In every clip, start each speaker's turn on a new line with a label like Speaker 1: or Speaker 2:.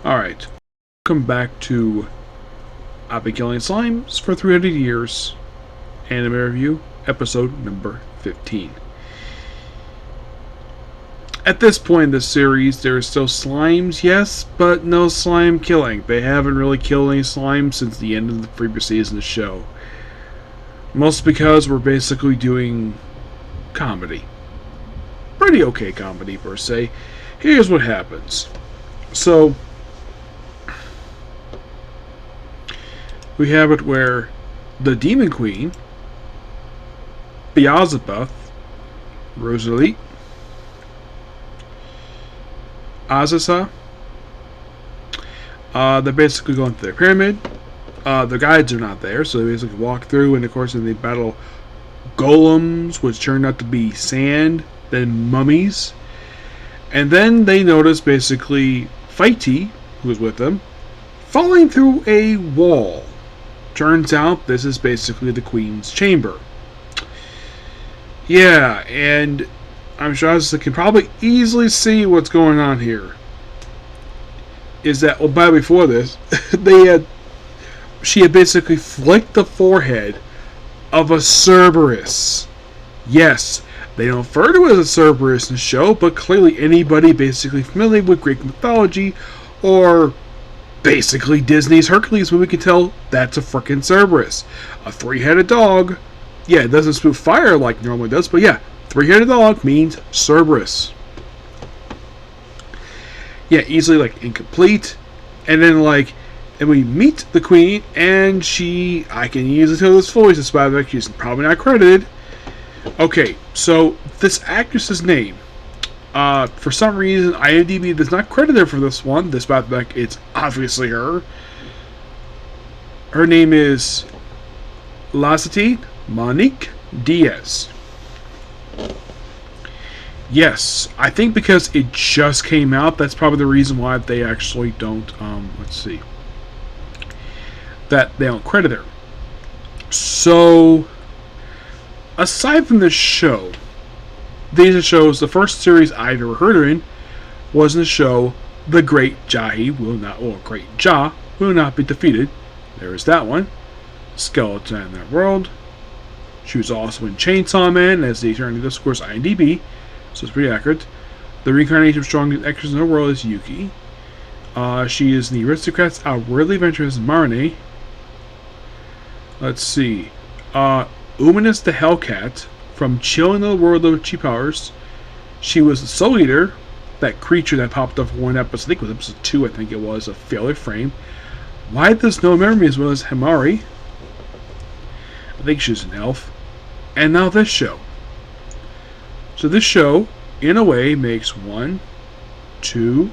Speaker 1: Alright, welcome back to I've Been Killing Slimes for 300 Years, Anime Review, episode number 15. At this point in the series, there are still slimes, yes, but no slime killing. They haven't really killed any slimes since the end of the previous season of the show. Mostly because we're basically doing comedy. Pretty okay comedy, per se. Here's what happens. So, we have it where the Demon Queen, Beelzebub, Rosalie, Azaza, they're basically going through their pyramid. The guides are not there, so they basically walk through, and of course they battle golems, which turned out to be sand, then mummies. And then they notice basically Fighty, who is with them, falling through a wall. Turns out this is basically the Queen's chamber. Yeah, and I'm sure I can probably easily see what's going on here. Is that, well, by before this, she had basically flicked the forehead of a Cerberus. Yes, they don't refer to it as a Cerberus in the show, but clearly anybody basically familiar with Greek mythology or basically Disney's Hercules movie can tell that's a frickin' Cerberus. A three-headed dog. Yeah, it doesn't spew fire like it normally does, but yeah, three-headed dog means Cerberus. Yeah, easily incomplete. And then and we meet the Queen, and I can easily tell this voice is by the fact she's probably not credited. Okay, so this actress's name, for some reason, IMDb does not credit her for this one, despite the fact it's obviously her. Her name is Lacetide Monique Diaz. Yes, I think because it just came out, that's probably the reason why they actually don't, that they don't credit her. So, aside from this show, these are shows, the first series I've ever heard her in was in the show The Great Jahi Will Not, or Great Ja Will Not Be Defeated. There is that one. Skeleton in That World. She was also in Chainsaw Man as the Eternity Discourse IMDb, so it's pretty accurate. The reincarnation of strongest actress in the world is Yuki. She is in the Aristocrats Outwardly Adventurous Marnie. Let's see. Umanus the Hellcat from Chilling the World of Chi Powers. She was the Soul Eater, that creature that popped up for one episode. I think it was episode 2, I think it was, of Failure Frame. Why does no memory as well as Himari? I think she's an elf. And now this show. So this show, in a way, makes 1, 2,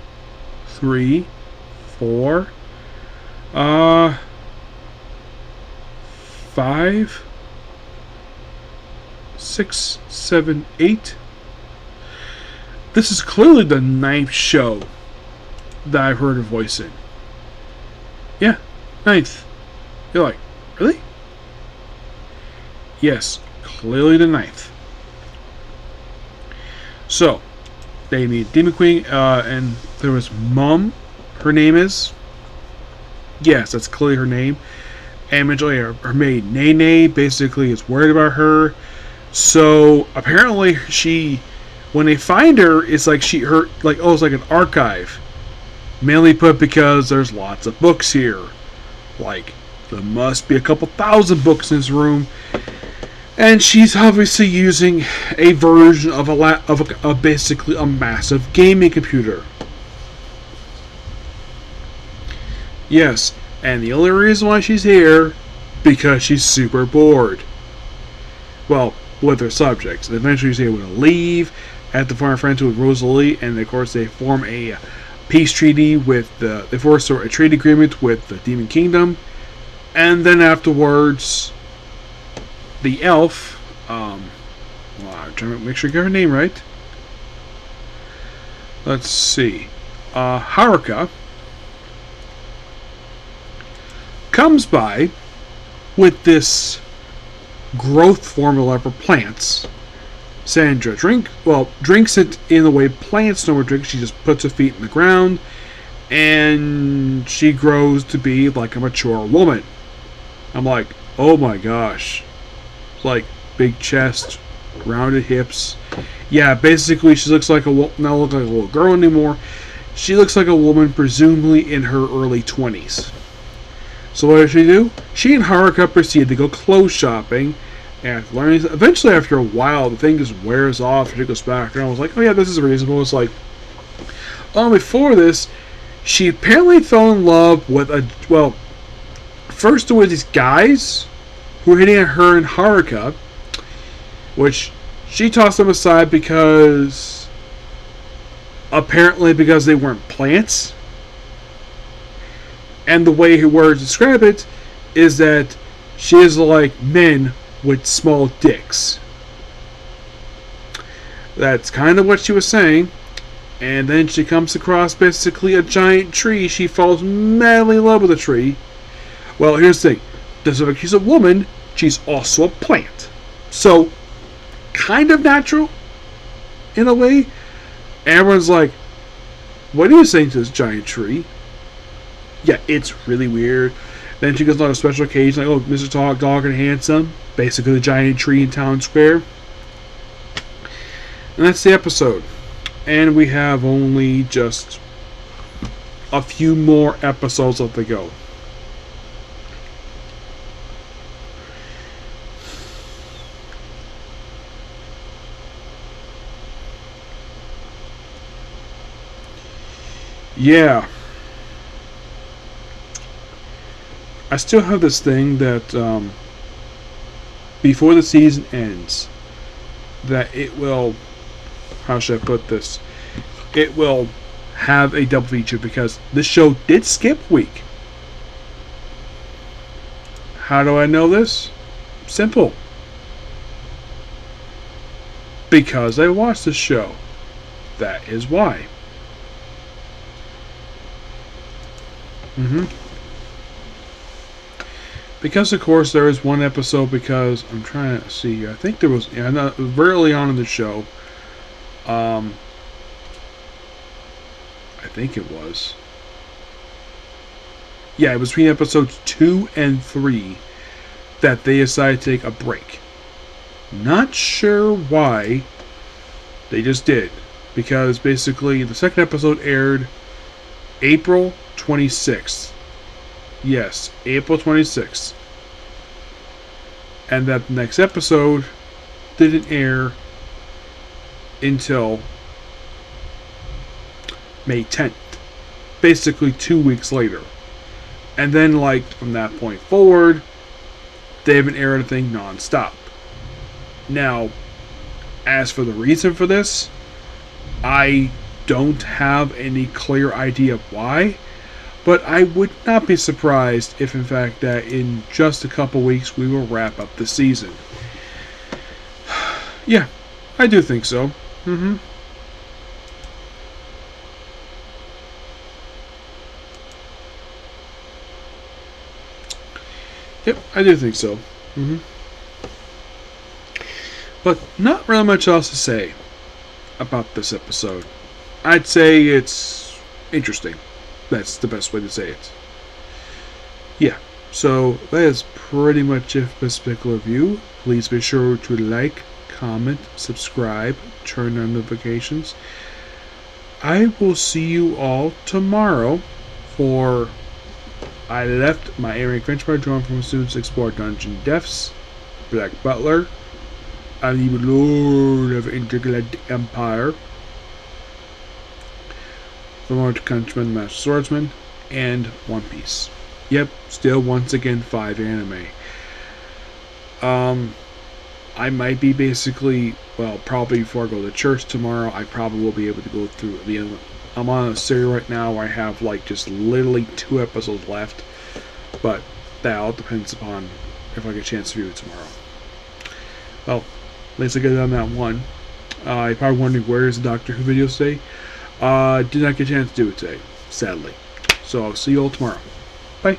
Speaker 1: 3, 4, 5, 6, 7, 8. This is clearly the 9th show that I've heard her voice in. Yeah, 9th. You're like, really? Yes, clearly the 9th. So, they meet Demon Queen, and there was Mum, her name is. Yes, that's clearly her name. And eventually her maid, Nene, basically is worried about her. So, apparently when they find her, it's it's like an archive. Mainly put because there's lots of books here. There must be a couple thousand books in this room. And she's obviously using a version of basically a massive gaming computer. Yes, and the only reason why she's here, because she's super bored. Well, with her subjects. And eventually she's able to leave, have to form friends with Rosalie, and of course they form a peace treaty they force a trade agreement with the Demon Kingdom, and then afterwards, the elf, I'm trying to make sure I get her name right. Let's see. Haruka comes by with this growth formula for plants. Sandra drinks it in the way plants normally drink. She just puts her feet in the ground and she grows to be like a mature woman. I'm like, oh my gosh. Like, big chest, rounded hips. Yeah, basically she looks like not look like a little girl anymore. She looks like a woman, presumably in her early 20s. So what does she do? She and Haruka proceed to go clothes shopping, and learning. Eventually, after a while, the thing just wears off. She goes back, and I was like, "Oh yeah, this is reasonable." It's like, before this, she apparently fell in love with first there were these guys who were hitting at her and Haruka, which she tossed them aside because they weren't plants. And the way her words describe it is that she is like men with small dicks. That's kind of what she was saying. And then she comes across basically a giant tree. She falls madly in love with the tree. Well, here's the thing. She's a woman. She's also a plant. So, kind of natural, in a way. Everyone's like, what are you saying to this giant tree? Yeah, it's really weird. Then she goes on a special occasion, like, oh, Mr. Dog and Handsome. Basically the giant tree in Town Square. And that's the episode. And we have only just a few more episodes left to go. Yeah. I still have this thing that before the season ends, that it will, how should I put this? It will have a double feature because this show did skip week. How do I know this? Simple. Because I watched the show. That is why. Because of course there is one episode, because I'm trying to see, I think there was, very early on in the show, I think it was, it was between episodes 2 and 3 that they decided to take a break. Not sure why, they just did, because basically the second episode aired April 26th. Yes, April 26th. And that next episode didn't air until May 10th. Basically 2 weeks later. And then, like, from that point forward, they haven't aired anything non-stop. Now, as for the reason for this, I don't have any clear idea of why. But I would not be surprised if, in fact, that in just a couple weeks we will wrap up the season. Yeah, I do think so. Yep, I do think so. But not really much else to say about this episode. I'd say it's interesting. That's the best way to say it. Yeah, so that is pretty much it for this particular review. Please be sure to like, comment, subscribe, turn on notifications. I will see you all tomorrow for I Left My Area Benchmark, drawn from Students Explore Dungeon Deaths, Black Butler, I'm the Lord of Intergalactic Empire, The Lord Countryman, Master Swordsman, and One Piece. Yep, still once again 5 anime. I might be basically, probably before I go to church tomorrow, I probably will be able to go through the. I'm on a series right now where I have like just literally 2 episodes left, but that all depends upon if I get a chance to view it tomorrow. Well, at least I get on that one. You're probably wondering where is the Doctor Who video today. Did not get a chance to do it today, sadly. So I'll see you all tomorrow. Bye.